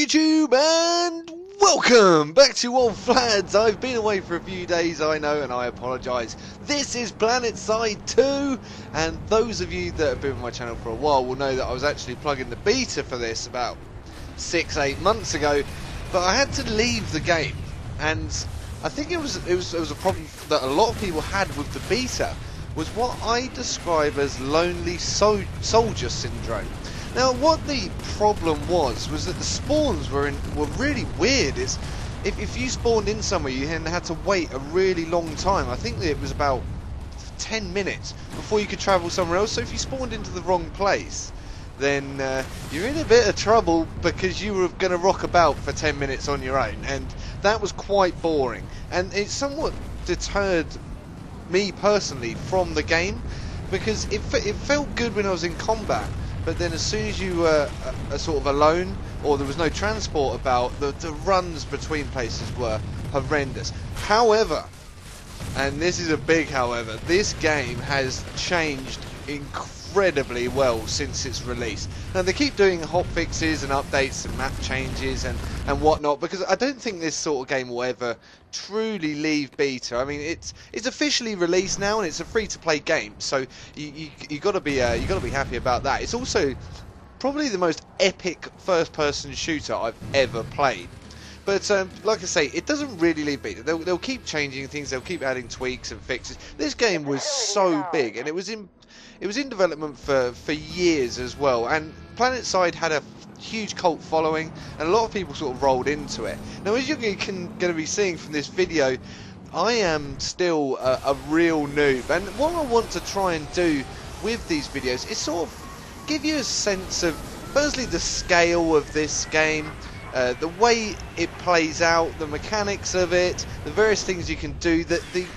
YouTube, and welcome back to old Flads. I've been away for a few days, I know, and I apologise. This is Planetside 2, and those of you that have been on my channel for a while will know that I was actually plugging the beta for this about 6-8 months ago, but I had to leave the game, and I think it was a problem that a lot of people had with the beta, was what I describe as lonely soldier syndrome. Now, what the problem was that the spawns were really weird. If you spawned in somewhere, you then had to wait a really long time. I think it was about 10 minutes before you could travel somewhere else. So if you spawned into the wrong place, then you're in a bit of trouble because you were going to rock about for 10 minutes on your own, and that was quite boring. And it somewhat deterred me personally from the game, because it felt good when I was in combat. But then as soon as you were sort of alone, or there was no transport about, the runs between places were horrendous. However, and this is a big however, this game has changed incredibly well since its release. Now they keep doing hot fixes and updates and map changes and whatnot, because I don't think this sort of game will ever truly leave beta. I mean, it's officially released now, and it's a free-to-play game, so you got to be happy about that. It's also probably the most epic first-person shooter I've ever played. But like I say, it doesn't really leave beta. They'll keep changing things. They'll keep adding tweaks and fixes. This game was so big, and it was in development for years as well. And Planetside had a huge cult following, and a lot of people sort of rolled into it. Now, as you're going to be seeing from this video, I am still a real noob, and what I want to try and do with these videos is sort of give you a sense of, firstly, the scale of this game, the way it plays out, the mechanics of it, the various things you can do, the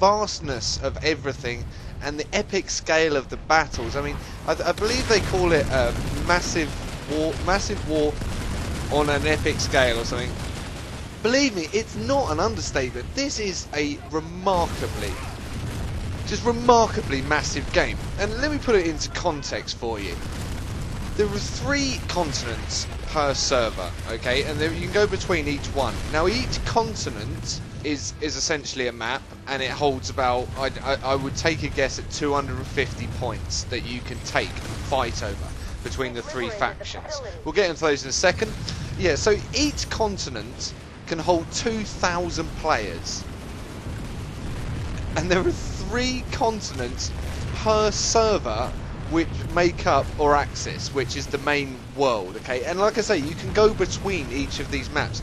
vastness of everything, and the epic scale of the battles. I mean, I believe they call it massive war on an epic scale or something. Believe me, it's not an understatement. This is a remarkably massive game. And let me put it into context for you. There are 3 continents per server, okay, and you can go between each one. Now, each continent is essentially a map, and it holds about, I would take a guess at 250 points that you can take and fight over between the 3 factions. We'll get into those in a second. Yeah, so each continent can hold 2,000 players, and there are 3 continents per server which make up Auraxis, which is the main world, okay? And like I say, you can go between each of these maps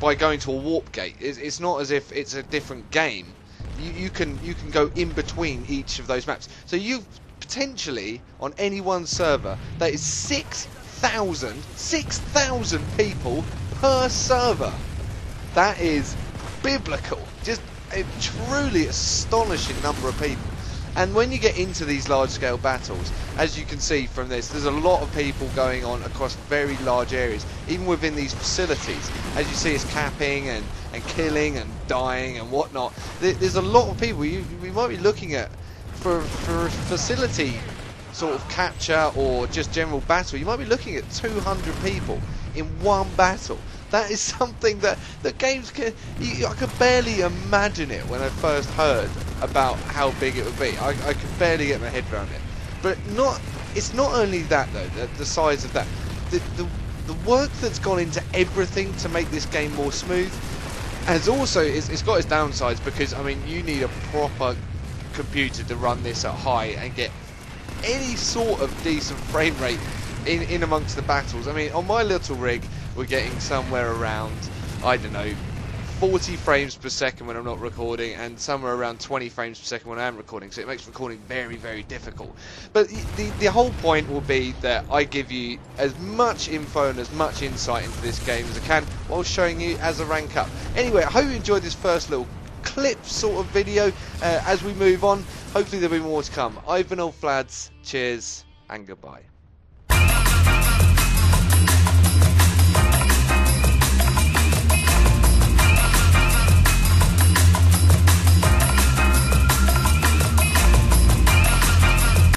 by going to a warp gate. It's not as if it's a different game. You can go in between each of those maps. So you potentially, on any one server, that is 6,000 people per server. That is biblical. Just a truly astonishing number of people. And when you get into these large-scale battles, as you can see from this, there's a lot of people going on across very large areas, even within these facilities. As you see, it's capping and killing and dying and whatnot. There's a lot of people. We might be looking at, for a facility sort of capture or just general battle, you might be looking at 200 people in one battle. That is something that the games can... I could barely imagine it when I first heard about how big it would be. I could barely get my head around it. But it's not only that, though, the size of that. The work that's gone into everything to make this game more smooth has also... It's got its downsides, because, I mean, you need a proper computer to run this at high and get any sort of decent frame rate in amongst the battles. I mean, on my little rig, we're getting somewhere around, I don't know, 40 frames per second when I'm not recording, and somewhere around 20 frames per second when I am recording, so it makes recording very, very difficult. But the whole point will be that I give you as much info and as much insight into this game as I can, while showing you as I rank up. Anyway, I hope you enjoyed this first little clip sort of video. As we move on, hopefully there'll be more to come. I've been old Flads, cheers and goodbye.